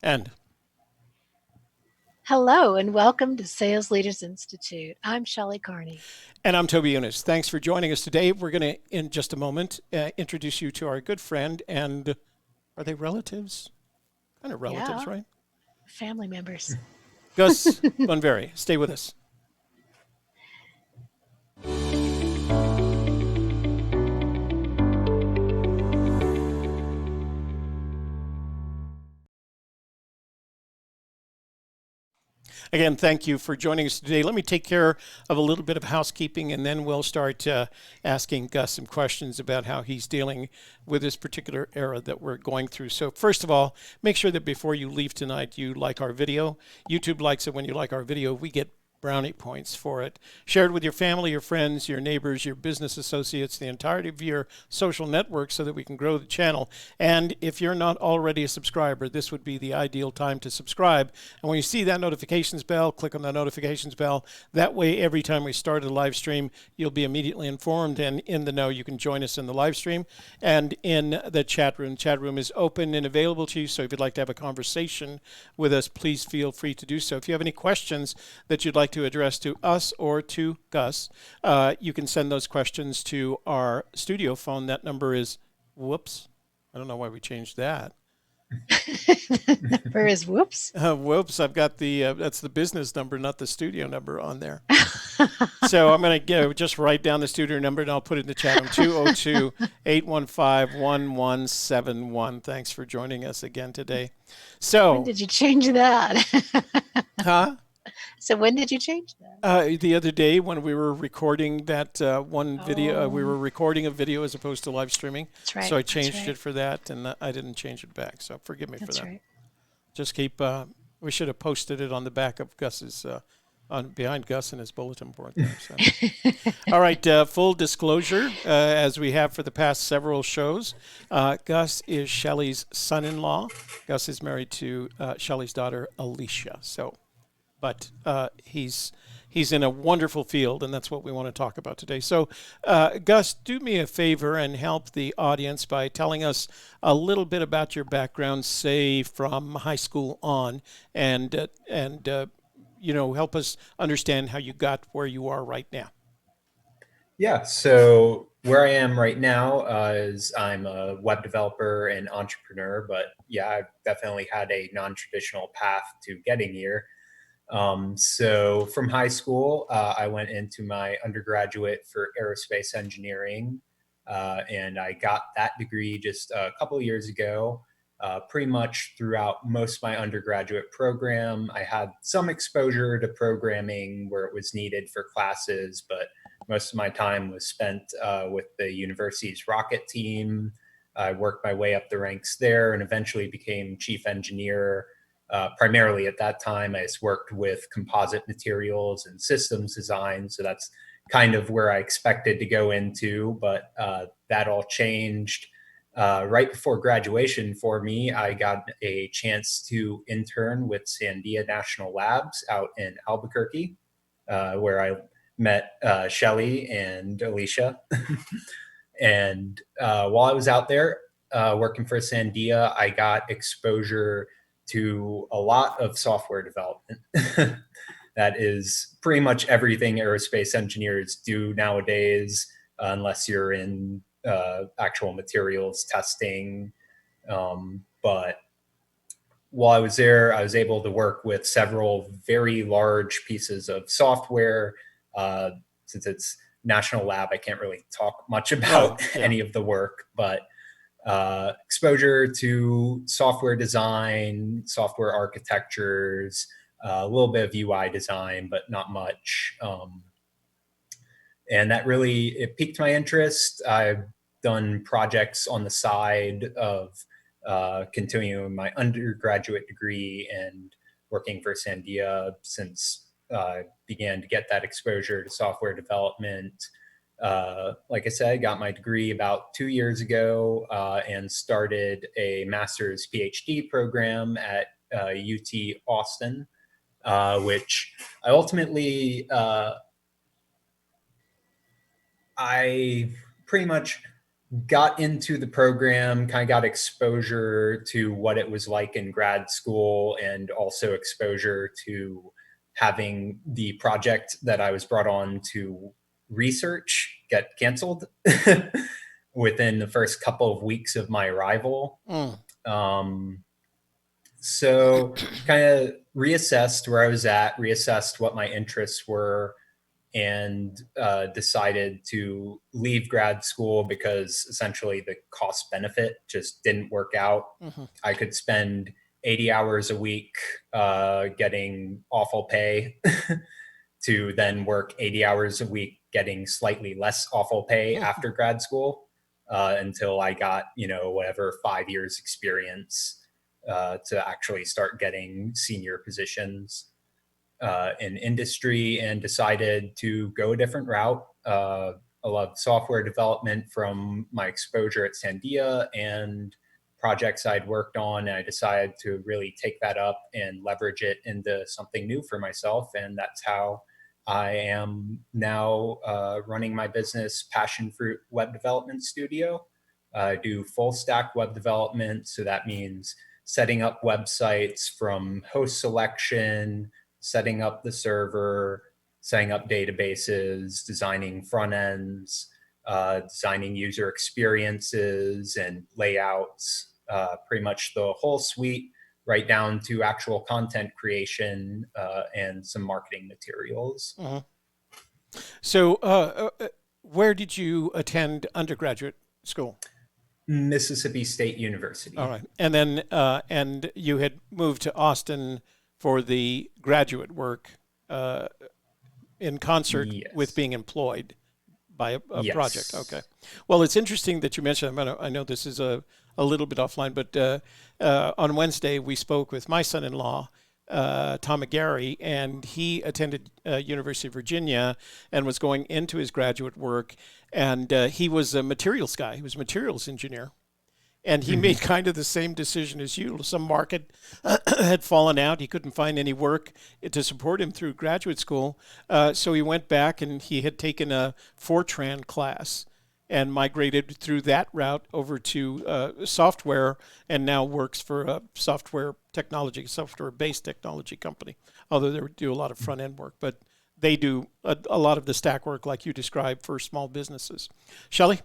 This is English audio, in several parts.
And Hello and welcome to Sales Leaders Institute. I'm Shelley Carney. I'm Toby Younis. Thanks for joining us today. We're going to, in just a moment, introduce you to our good friend. And are they relatives? Kind of relatives, Yeah, right? family members. Gus Buonviri. Stay with us. Again, thank you for joining us today. Let me take care of a little bit of housekeeping, and then we'll start asking Gus some questions about how he's dealing with this particular era that we're going through. So first of all, make sure that before you leave tonight, you like our video. YouTube likes it when you like our video. We get brownie points for it. Share it with your family, your friends, your neighbors, your business associates, the entirety of your social network so that we can grow the channel. And if you're not already a subscriber, this would be the ideal time to subscribe. And when you see that notifications bell, click on the notifications bell. That way, every time we start a live stream, you'll be immediately informed and in the know. You can join us in the live stream and in the chat room. Chat room is open and available to you. So if you'd like to have a conversation with us, please feel free to do so. If you have any questions that you'd like to address to us or to Gus, you can send those questions to our studio phone. That number is, whoops, I don't know why we changed that. The number is whoops. Whoops, I've got that's the business number, not the studio number on there. So I'm going to just write down the studio number and I'll put it in the chat room, 202-815-1171. Thanks for joining us again today. So when did you change that? Huh? So when did you change that? The other day when we were recording that one video, we were recording a video as opposed to live streaming. That's right. So I changed it for that, and I didn't change it back. So forgive me for that. Right. Just keep. We should have posted it on the back of Gus's, on behind Gus and his bulletin board there. So. All right. Full disclosure, as we have for the past several shows, Gus is Shelley's son-in-law. Gus is married to Shelley's daughter Alicia. So. But he's in a wonderful field, and that's what we want to talk about today. So, Gus, do me a favor and help the audience by telling us a little bit about your background, say from high school on, and help us understand how you got where you are right now. Yeah, so where I am right now is I'm a web developer and entrepreneur, but yeah, I've definitely had a non-traditional path to getting here. So from high school, I went into my undergraduate for aerospace engineering, and I got that degree just a couple of years ago. Pretty much throughout most of my undergraduate program, I had some exposure to programming where it was needed for classes, but most of my time was spent with the university's rocket team. I worked my way up the ranks there and eventually became chief engineer. Primarily at that time, I just worked with composite materials and systems design. So that's kind of where I expected to go into, but that all changed. Right before graduation for me, I got a chance to intern with Ste A National Labs out in Albuquerque, where I met Shelley and Alicia. And while I was out there working for Ste A, I got exposure to a lot of software development. That is pretty much everything aerospace engineers do nowadays, unless you're in actual materials testing. But while I was there, I was able to work with several very large pieces of software. Since it's national lab, I can't really talk much about any of the work, but exposure to software design, software architectures, a little bit of UI design, but not much. And that really, it piqued my interest. I've done projects on the side of continuing my undergraduate degree and working for Ste A since I began to get that exposure to software development. Like I said, I got my degree about 2 years ago and started a master's PhD program at UT Austin, which I ultimately, I pretty much got into the program, kind of got exposure to what it was like in grad school, and also exposure to having the project that I was brought on to research get canceled within the first couple of weeks of my arrival. Mm. Um, so kind of reassessed where I was at, reassessed what my interests were, and decided to leave grad school because essentially the cost benefit just didn't work out. Hmm. I could spend 80 hours a week getting awful pay to then work 80 hours a week getting slightly less awful pay after grad school until I got, whatever 5 years experience to actually start getting senior positions in industry, and decided to go a different route. I love software development from my exposure at Sandia and projects I'd worked on. And I decided to really take that up and leverage it into something new for myself. And that's how I am now running my business, PassionFruit Web Development Studio. I do full stack web development. So that means setting up websites from host selection, setting up the server, setting up databases, designing front ends, designing user experiences and layouts, pretty much the whole suite, right down to actual content creation and some marketing materials. Hmm. So, where did you attend undergraduate school? Mississippi State All University. right, and you had moved to Austin for the graduate work uh, in concert with Yes. being employed by a project. Okay. Yes. Well, it's interesting that you mentioned. I know this is a little bit offline, but on Wednesday we spoke with my son-in-law, Tom McGarry, and he attended University of Virginia and was going into his graduate work, and he was a materials guy. He was a materials engineer, and he made Mm-hmm. kind of the same decision as you. Some market had fallen out. He couldn't find any work to support him through graduate school. So he went back and he had taken a Fortran class and migrated through that route over to software, and now works for a software-based technology company, although they do a lot of front-end work. But they do a lot of the stack work like you described for small businesses. Shelley?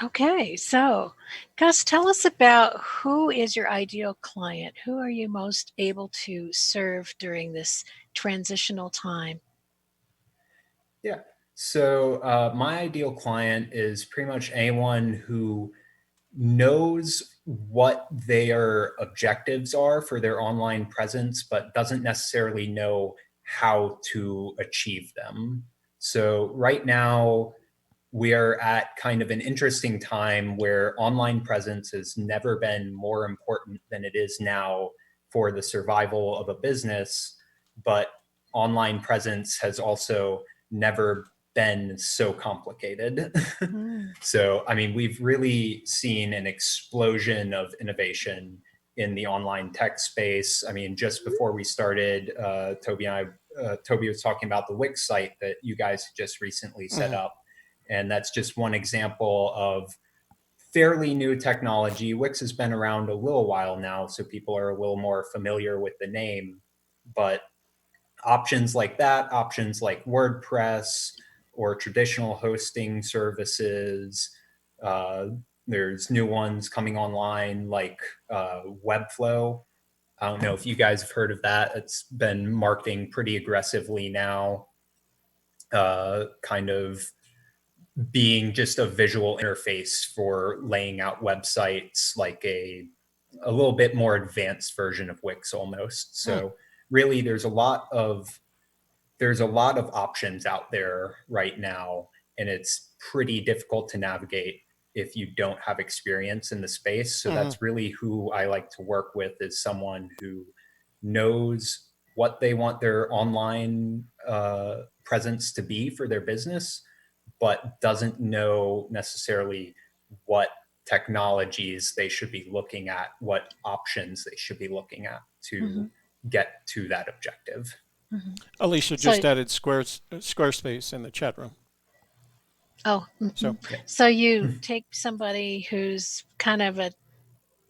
Okay, so Gus, tell us about who is your ideal client? Who are you most able to serve during this transitional time? Yeah. So my ideal client is pretty much anyone who knows what their objectives are for their online presence, but doesn't necessarily know how to achieve them. So right now, we are at kind of an interesting time where online presence has never been more important than it is now for the survival of a business. But online presence has also never been so complicated. Mm. So, I mean, we've really seen an explosion of innovation in the online tech space. I mean, just before we started, Toby was talking about the Wix site that you guys just recently set Mm-hmm. up. And that's just one example of fairly new technology. Wix has been around a little while now, so people are a little more familiar with the name. But options like that, options like WordPress or traditional hosting services, uh, there's new ones coming online like Webflow. I don't know if you guys have heard of that. It's been marketing pretty aggressively now, kind of being just a visual interface for laying out websites, like a little bit more advanced version of Wix almost. Mm. So really there's a lot of options out there right now, and it's pretty difficult to navigate if you don't have experience in the space. So Mm-hmm. that's really who I like to work with, is someone who knows what they want their online presence to be for their business, but doesn't know necessarily what technologies they should be looking at, what options they should be looking at to Hmm. get to that objective. Hmm. Alicia So, just added Squarespace in the chat room. Oh, So Yeah. so you take somebody who's kind of a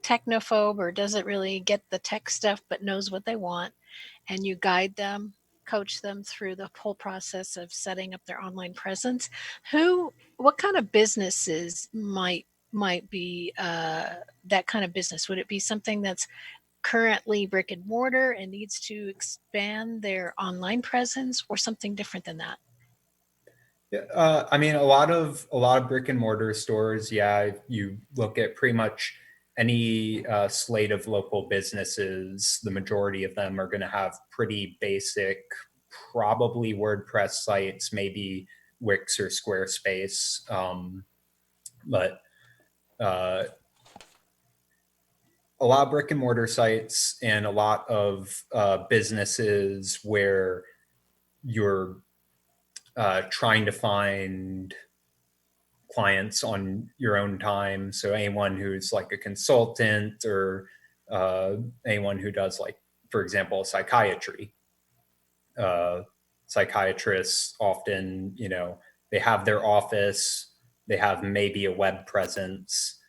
technophobe or doesn't really get the tech stuff but knows what they want, and you guide them, coach them through the whole process of setting up their online presence. What kind of businesses might be that kind of business? Would it be something that's currently brick and mortar and needs to expand their online presence, or something different than that? Yeah, I mean, a lot of brick and mortar stores. Yeah, you look at pretty much any slate of local businesses. The majority of them are going to have pretty basic, probably WordPress sites, maybe Wix or Squarespace. But uh, a lot of brick and mortar sites and a lot of businesses where you're trying to find clients on your own time. So anyone who's like a consultant or uh, anyone who does, like, for example, psychiatry. Uh, Psychiatrists often, they have their office, they have maybe a web presence,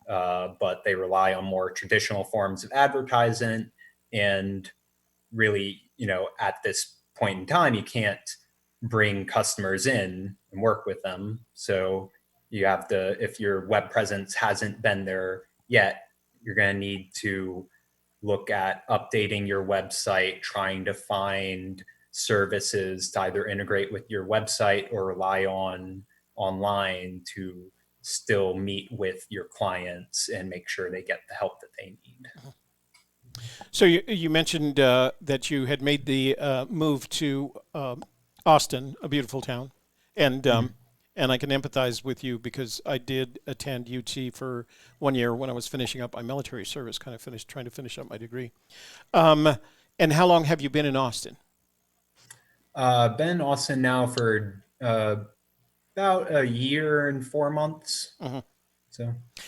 but they rely on more traditional forms of advertising. And really, at this point in time, you can't bring customers in and work with them. So you have to, if your web presence hasn't been there yet, you're going to need to look at updating your website, trying to find services to either integrate with your website or rely on online to still meet with your clients and make sure they get the help that they need. so you mentioned that you had made the move to Austin, a beautiful town, and Mhm. and I can empathize with you because I did attend UT for 1 year when I was finishing up my military service, kind of trying to finish up my degree. Um, and how long have you been in Austin? Been in Austin now for about a year and 4 months. Hmm. So,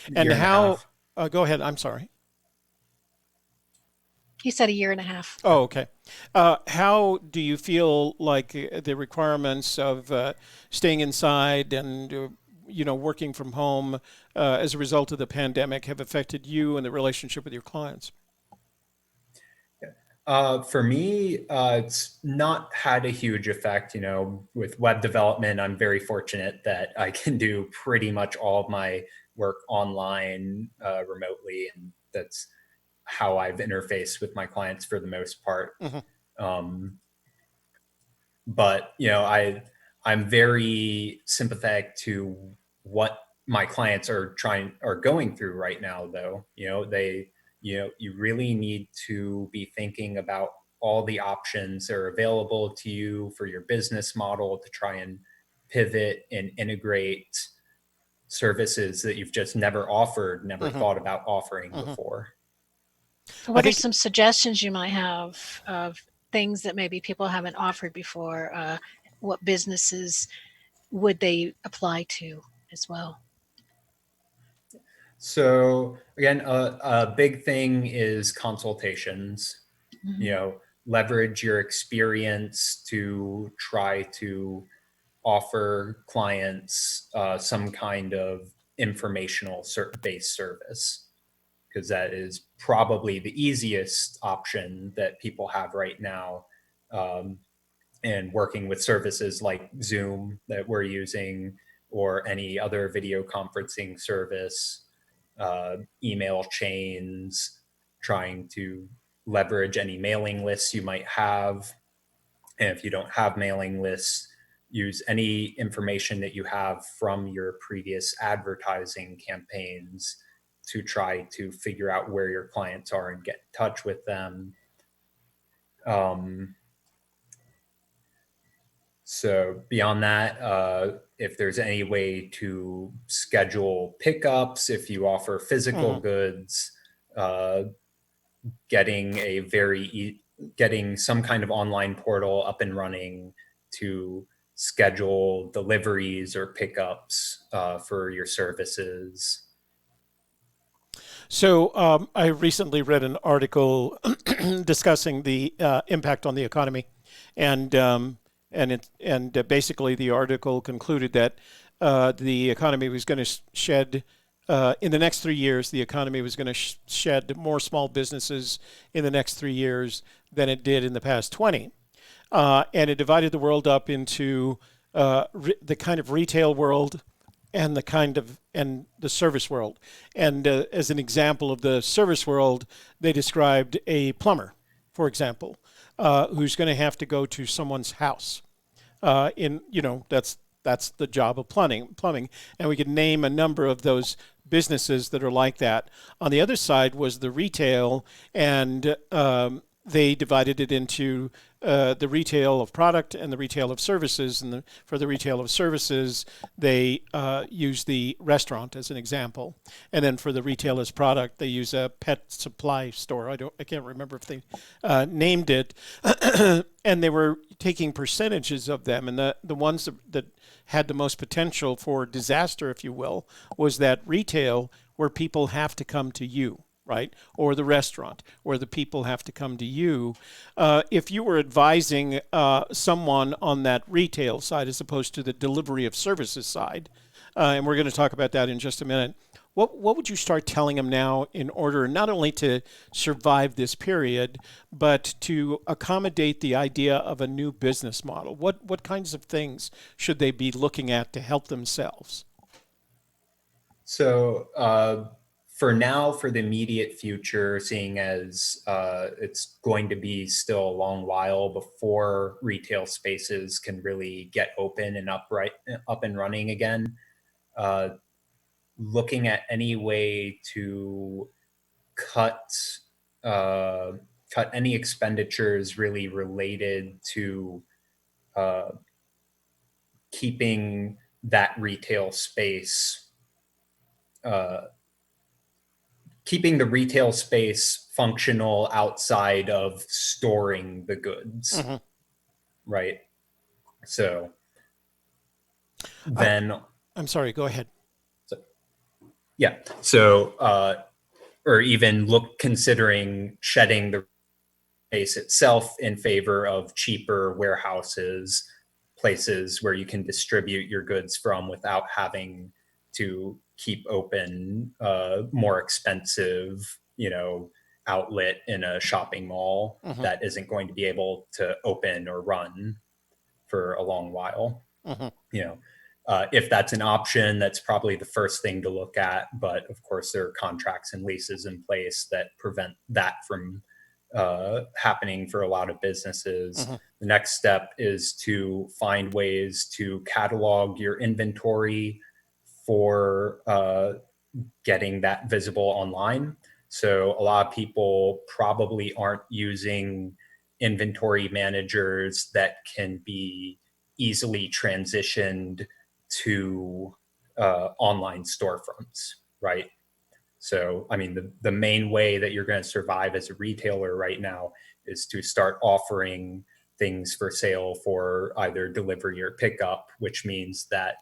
And year and a how? half. Go ahead. I'm sorry. He said a year and a half. Oh, okay. How do you feel like the requirements of staying inside and working from home as a result of the pandemic have affected you and the relationship with your clients? For me, it's not had a huge effect. With web development, I'm very fortunate that I can do pretty much all of my work online remotely, and that's how I've interfaced with my clients for the most part. Hmm. Um, but I'm very sympathetic to what my clients are going through right now, though. You really need to be thinking about all the options that are available to you for your business model to try and pivot and integrate services that you've just never offered, never Hmm. thought about offering Hmm. before. I What are think some suggestions you might have of things that maybe people haven't offered before? What businesses would they apply to as well? So again, a big thing is consultations. Mhm. Leverage your experience to try to offer clients some kind of informational based service, because that is probably the easiest option that people have right now. Um, and working with services like Zoom that we're using or any other video conferencing service, email chains, trying to leverage any mailing lists you might have. And if you don't have mailing lists, use any information that you have from your previous advertising campaigns to try to figure out where your clients are and get in touch with them. Um, So beyond that, if there's any way to schedule pickups, if you offer physical mhm. goods, uh, getting getting some kind of online portal up and running to schedule deliveries or pickups for your services. So I recently read an article discussing the impact on the economy, and basically the article concluded that the economy was going to shed. In the next 3 years, the economy was going to shed more small businesses in the next 3 years than it did in the past 20. And it divided the world up into the kind of retail world and the service world. And as an example of the service world, they described a plumber, for example, who's going to have to go to someone's house. That's the job of plumbing, and we could name a number of those businesses that are like that. On the other side was the retail, and they divided it into the retail of product and the retail of services. And for the retail of services, they use the restaurant as an example. And then for the retail as product, they use a pet supply store. I can't remember if they named it. And they were taking percentages of them. And the ones that had the most potential for disaster, if you will, was that retail where people have to come to you, right? Or the restaurant where the people have to come to you. If you were advising someone on that retail side as opposed to the delivery of services side, and we're going to talk about that in just a minute, what would you start telling them now in order not only to survive this period, but to accommodate the idea of a new business model? What kinds of things should they be looking at to help themselves? So for now, for the immediate future, seeing as it's going to be still a long while before retail spaces can really get open and up and running again, looking at any way to cut cut any expenditures really related to uh, keeping that retail space, uh, keeping the retail space functional outside of storing the goods, Mm-hmm. right? So I, then, I'm sorry, go ahead. so, yeah. So, or even considering shedding the space itself in favor of cheaper warehouses, places where you can distribute your goods from without having to keep open more expensive, outlet in a shopping mall Mm-hmm. that isn't going to be able to open or run for a long while. Mm-hmm. You know, if that's an option, that's probably the first thing to look at. But of course, there are contracts and leases in place that prevent that from happening for a lot of businesses. Mm-hmm. The next step is to find ways to catalog your inventory for getting that visible online. So a lot of people probably aren't using inventory managers that can be easily transitioned to online storefronts, right? So, I mean, the main way that you're going to survive as a retailer right now is to start offering things for sale for either delivery or pickup, which means that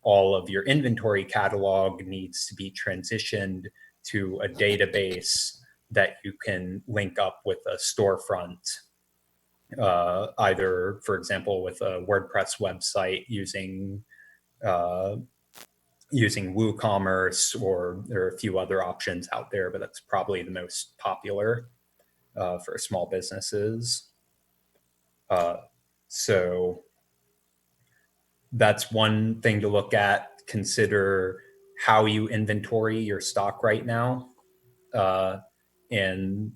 all of your inventory catalog needs to be transitioned to a database that you can link up with a storefront, either, for example, with a WordPress website uh, using WooCommerce, or there are a few other options out there, but that's probably the most popular for small businesses. Uh, so that's one thing to look at. Consider how you inventory your stock right now, and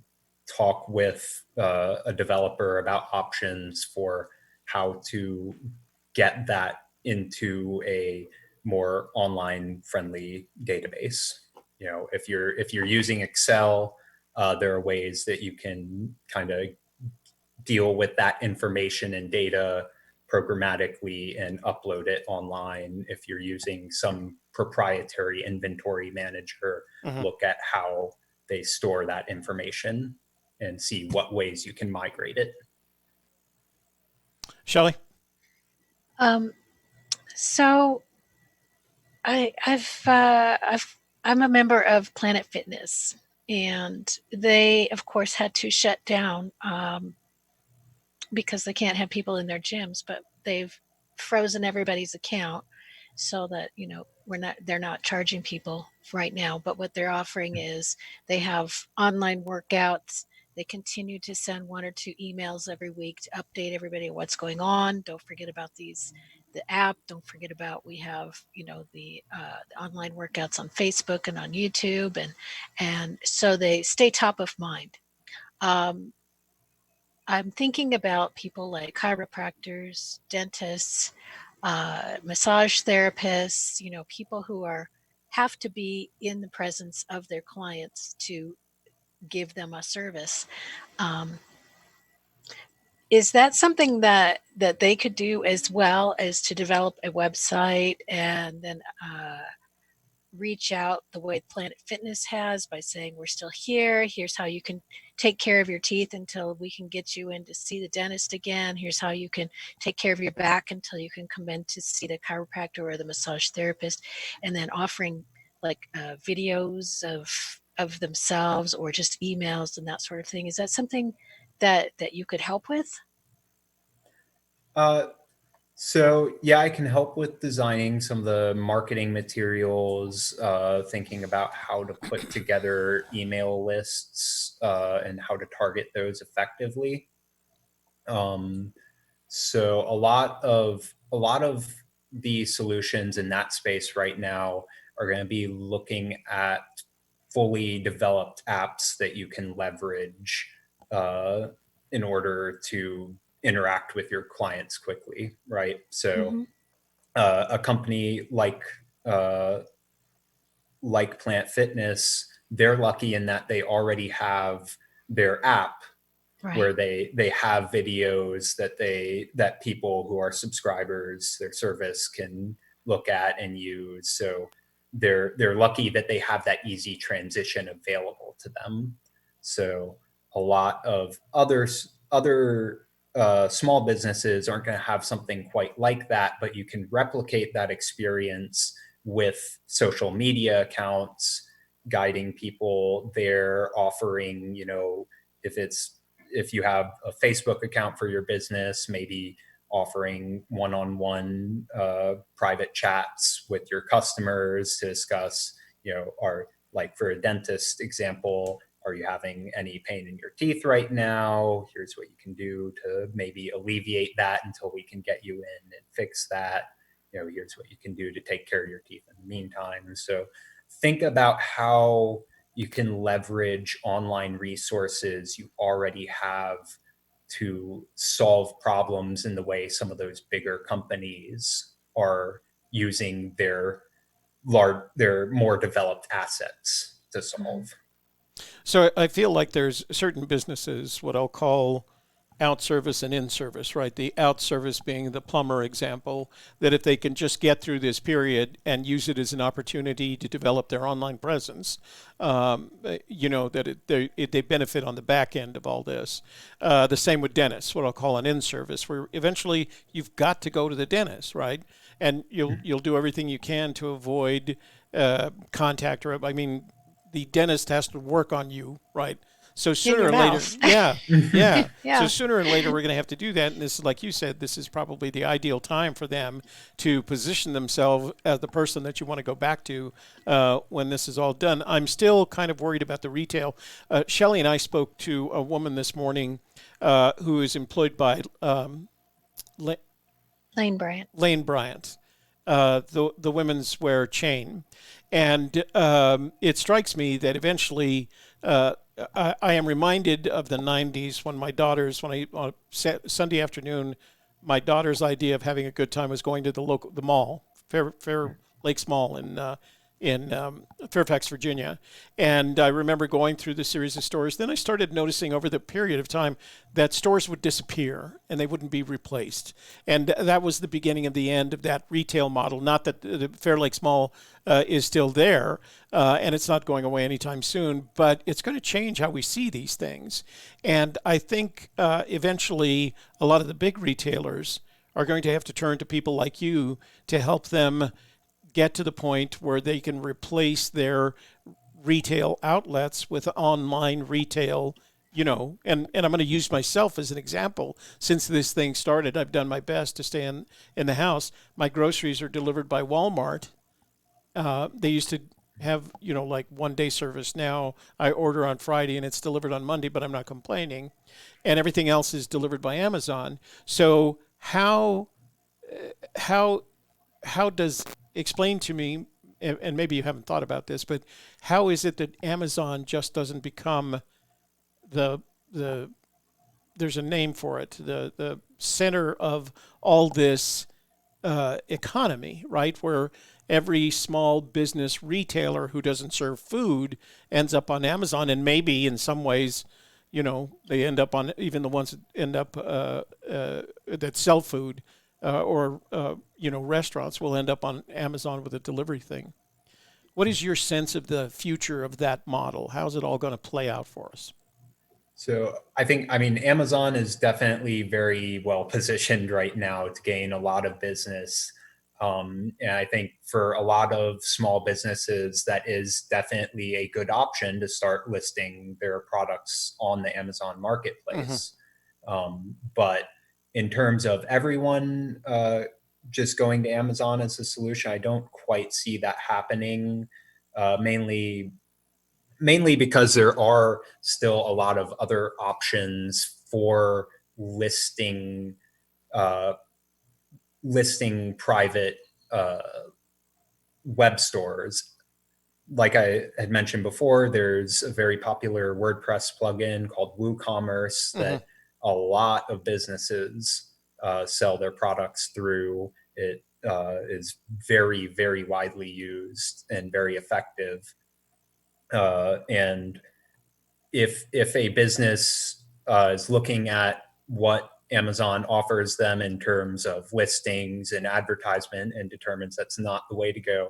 talk with a developer about options for how to get that into a more online friendly database. If you're using Excel, there are ways that you can kind of deal with that information and data programmatically and upload it online. If you're using some proprietary inventory manager, Mm-hmm. look at how they store that information and see what ways you can migrate it. Shelley? Um, so I'm a member of Planet Fitness, and they, of course, had to shut down because they can't have people in their gyms, but they've frozen everybody's account. so that they're not charging people right now. But what they're offering is they have online workouts. They continue to send 1 or 2 emails every week to update everybody on what's going on. Don't forget about the app. Don't forget about, we have the online workouts on Facebook and on YouTube, and so they stay top of mind. I'm thinking about people like chiropractors, dentists, massage therapists, people who have to be in the presence of their clients to give them a service. Um, is that something that they could do, as well as to develop a website and then reach out the way Planet Fitness has, by saying, we're still here, here's how you can take care of your teeth until we can get you in to see the dentist again, here's how you can take care of your back until you can come in to see the chiropractor or the massage therapist, and then offering like videos of themselves, or just emails and that sort of thing? Is that something that you could help with? Uh, So yeah, I can help with designing some of the marketing materials, thinking about how to put together email lists and how to target those effectively. Um, so a lot of the solutions in that space right now are going to be looking at fully developed apps that you can leverage uh, in order to interact with your clients quickly, right? So Mm-hmm. a company uh, like Plant Fitness, they're lucky in that they already have their app Right. where they have videos that people who are subscribers their service can look at and use. So they're lucky that they have that easy transition available to them. So a lot of other small businesses aren't going to have something quite like that, but you can replicate that experience with social media accounts, guiding people there, offering, if you have a Facebook account for your business, maybe offering one-on-one private chats with your customers to discuss, are, like, for a dentist example, are you having any pain in your teeth right now? Here's what you can do to maybe alleviate that until we can get you in and fix that. Here's what you can do to take care of your teeth in the meantime. So think about how you can leverage online resources you already have to solve problems in the way some of those bigger companies are using their more developed assets to Mm-hmm. solve. So I feel like there's certain businesses, what I'll call out service and in service, right? The out service being the plumber example, that if they can just get through this period and use it as an opportunity to develop their online presence, that they benefit on the back end of all this. The same with dentists, what I'll call an in service, where eventually you've got to go to the dentist, right? And you'll do everything you can to avoid contact, or the dentist has to work on you, right? So In sooner your or later, mouth. yeah, yeah. So Yeah. sooner or later, we're going to have to do that. And this is, like you said, this is probably the ideal time for them to position themselves as the person that you want to go back to when this is all done. I'm still kind of worried about the retail. Shelley and I spoke to a woman this morning who is employed by Lane Bryant. Lane Bryant, the women's wear chain, and it strikes me that eventually I am reminded of the '90s when my daughters, when I on Sunday afternoon, my daughter's idea of having a good time was going to the mall, Fair Lakes Mall in Fairfax, Virginia. And I remember going through the series of stores. Then I started noticing over the period of time that stores would disappear and they wouldn't be replaced. And that was the beginning of the end of that retail model. Not that the Fair Lakes Mall is still there and it's not going away anytime soon, but it's going to change how we see these things. And I think eventually a lot of the big retailers are going to have to turn to people like you to help them get to the point where they can replace their retail outlets with online retail and I'm going to use myself as an example. Since this thing started, I've done my best to stay in the house. My groceries are delivered by Walmart. They used to have, like 1 day service. Now I order on Friday and it's delivered on Monday, but I'm not complaining. And everything else is delivered by Amazon. So how how does explain to me, and maybe you haven't thought about this, but how is it that Amazon just doesn't become the the there's a name for it, the center of all this economy, right? Where every small business retailer who doesn't serve food ends up on Amazon, and maybe in some ways, they end up on, even the ones that end up that sell food, or restaurants will end up on Amazon with a delivery thing. What is your sense of the future of that model? How's it all going to play out for us? So I mean, Amazon is definitely very well positioned right now to gain a lot of business. And I think for a lot of small businesses, that is definitely a good option to start listing their products on the Amazon Mm-hmm. marketplace. But in terms of everyone just going to Amazon as a solution, I don't quite see that happening. Mainly because there are still a lot of other options for listing uh, listing private uh, web stores. Like I had mentioned before, there's a very popular WordPress plugin called WooCommerce Mm-hmm. that a lot of businesses sell their products through. It is very, very widely used and very effective. And if a business is looking at what Amazon offers them in terms of listings and advertisement and determines that's not the way to go,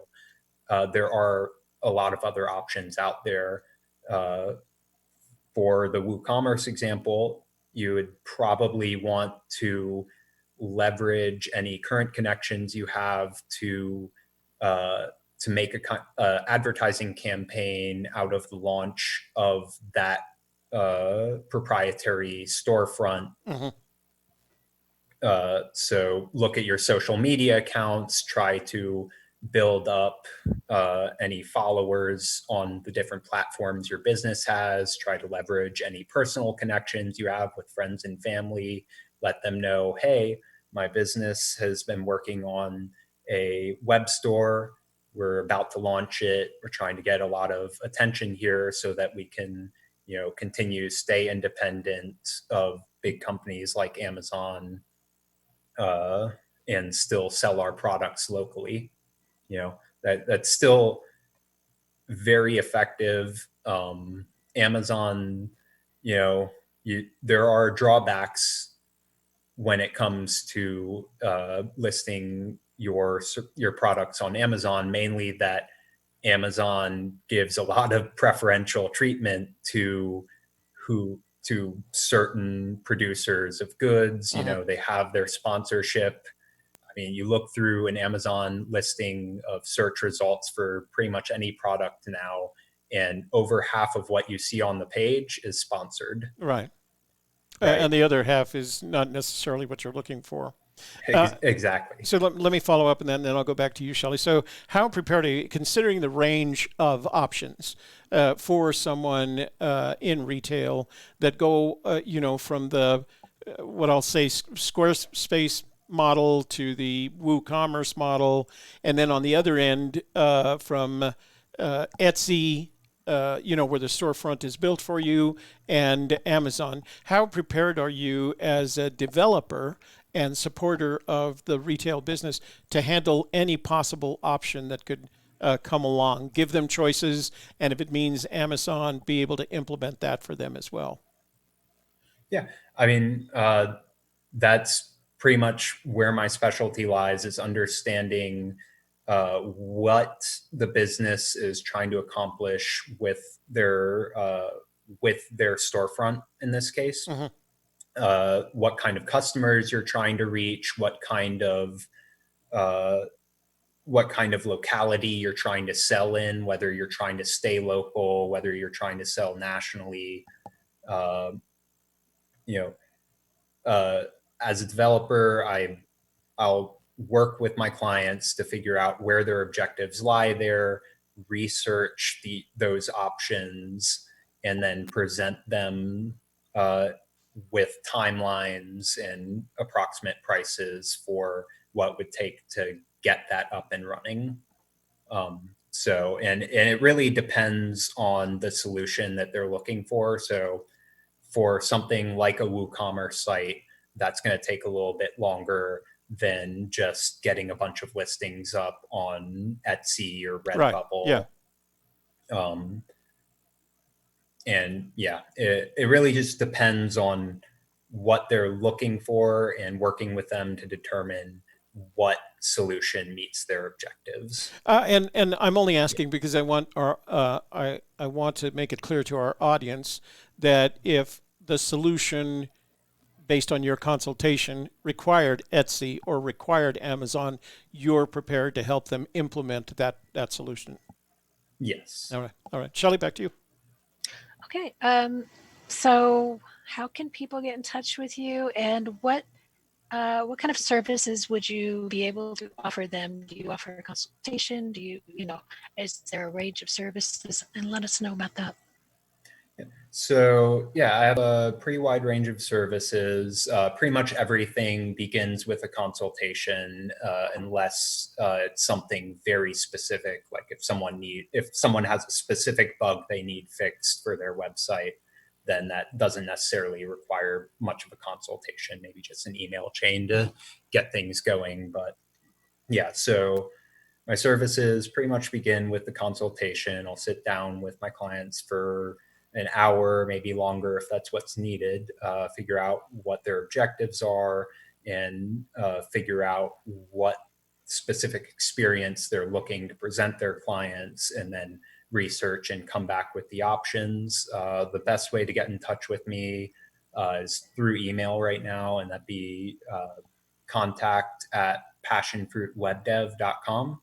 there are a lot of other options out there. Uh, for the WooCommerce example, you would probably want to leverage any current connections you have uh, to make a advertising campaign out of the launch of that proprietary storefront. Mm-hmm. So look at your social media accounts, try to build up any followers on the different platforms your business has, try to leverage any personal connections you have with friends and family, let them know, hey, my business has been working on a web store. We're about to launch it. We're trying to get a lot of attention here so that we can, continue to stay independent of big companies like Amazon, uh, and still sell our products locally. That's still very effective. Amazon, there are drawbacks when it comes to listing your products on Amazon, mainly that Amazon gives a lot of preferential treatment to certain producers of goods. Mm-hmm. They have their sponsorship. I mean, you look through an Amazon listing of search results for pretty much any product now, and over half of what you see on the page is sponsored, Right. right? And the other half is not necessarily what you're looking for. Uh, Exactly. so let me follow up, and then I'll go back to you, Shelley. So how prepared are you, considering the range of options for someone in retail that go, from the what I'll say Squarespace model to the WooCommerce model, and then on the other end from Etsy, where the storefront is built for you, and Amazon. How prepared are you as a developer and supporter of the retail business to handle any possible option that could come along? Give them choices, and if it means Amazon, be able to implement that for them as well. Yeah. I mean, that's pretty much where my specialty lies, is understanding what the business is trying to accomplish with their storefront in this case. Mm-hmm. What kind of customers you're trying to reach, uh, what kind of locality you're trying to sell in, whether you're trying to stay local, whether you're trying to sell nationally. uh, you know, as a developer, I'll work with my clients to figure out where their objectives lie there, research those options, and then present them with timelines and approximate prices for what it would take to get that up and running. And it really depends on the solution that they're looking for. So for something like a WooCommerce site, that's going to take a little bit longer than just getting a bunch of listings up on Etsy or Right. Yeah. Redbubble. Um, and yeah, it really just depends on what they're looking for and working with them to determine what solution meets their objectives. And I'm only asking because I want I want to make it clear to our audience that if the solution based on your consultation required Etsy or required Amazon, you're prepared to help them implement that solution. Yes. All right. Shelley, back to you. Okay. So how can people get in touch with you, and what kind of services would you be able to offer them? Do you offer a consultation? Do you, is there a range of services? And let us know about that. So yeah, I have a pretty wide range of services. Pretty much everything begins with a consultation, unless it's something very specific. Like if someone has a specific bug they need fixed for their website, then that doesn't necessarily require much of a consultation. Maybe just an email chain to get things going. But yeah, so my services pretty much begin with the consultation. I'll sit down with my clients for an hour, maybe longer if that's what's needed, figure out what their objectives are, and figure out what specific experience they're looking to present their clients, and then research and come back with the options. The best way to get in touch with me is through email right now, and that'd be contact at PassionFruitWebDev.com.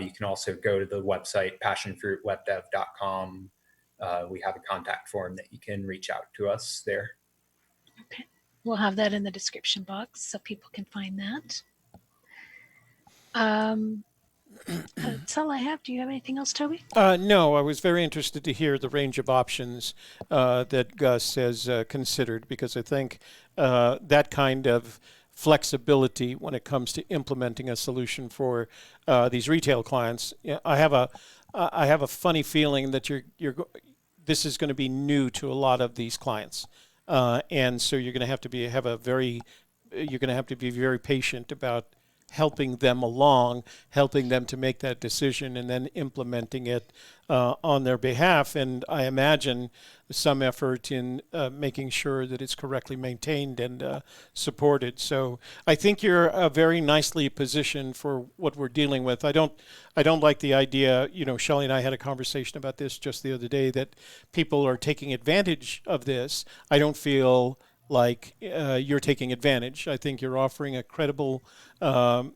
You can also go to the website PassionFruitWebDev.com. We have a contact form that you can reach out to us there. Okay. We'll have that in the description box so people can find that. That's all I have. Do you have anything else, Toby? No, I was very interested to hear the range of options that Gus has considered, because I think that kind of flexibility when it comes to implementing a solution for these retail clients. I have a funny feeling that this is going to be new to a lot of these clients, and so you're going to have to be very patient about helping them along, helping them to make that decision, and then implementing it on their behalf. And I imagine some effort in making sure that it's correctly maintained and supported. So I think you're very nicely positioned for what we're dealing with. I don't like the idea. Shelley and I had a conversation about this just the other day, that people are taking advantage of this. I don't feel like you're taking advantage. I think you're offering a credible and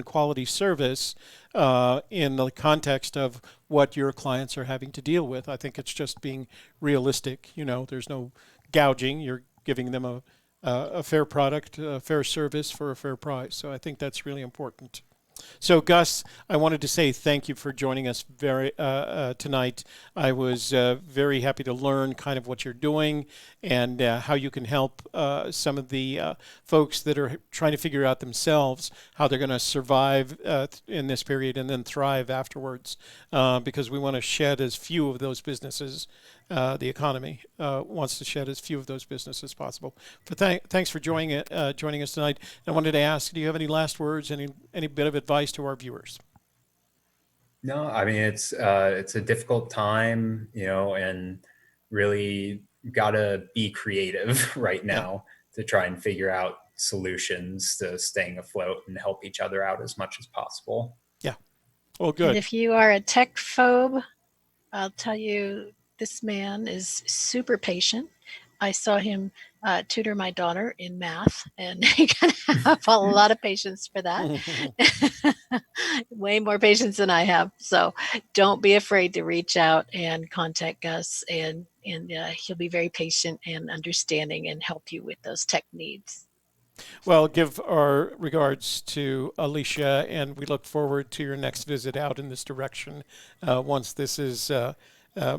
quality service in the context of what your clients are having to deal with. I think it's just being realistic. There's no gouging. You're giving them a fair product, a fair service for a fair price. So I think that's really important. So, Gus, I wanted to say thank you for joining us tonight. I was very happy to learn kind of what you're doing and how you can help some of the folks that are trying to figure out themselves how they're going to survive in this period and then thrive afterwards, because we want to shed as few of those businesses. The economy wants to shed as few of those businesses as possible. But thanks for joining us tonight. I wanted to ask, do you have any last words, any bit of advice to our viewers? No, I mean it's a difficult time, and really gotta be creative right Yeah. now to try and figure out solutions to staying afloat and help each other out as much as possible. Yeah. Well, And good. if you are a tech phobe, I'll tell you, this man is super patient, I saw him tutor my daughter in math, and he can have a lot of patience for that. Way more patience than I have. So don't be afraid to reach out and contact Gus, and he'll be very patient and understanding and help you with those tech needs. Well, give our regards to Alicia, and we look forward to your next visit out in this direction once this is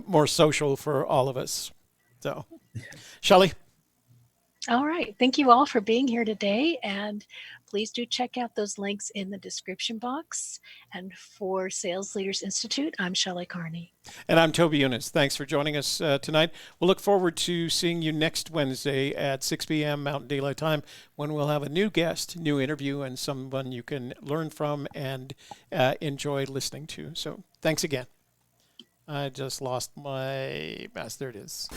more social for all of us. So, Shelley? All right. Thank you all for being here today. And please do check out those links in the description box. And for Sales Leaders Institute, I'm Shelley Carney. And I'm Toby Younis. Thanks for joining us tonight. We'll look forward to seeing you next Wednesday at 6 p.m. Mountain Daylight Time when we'll have a new guest, new interview, and someone you can learn from and enjoy listening to. So thanks again. I just lost my mask. There it is.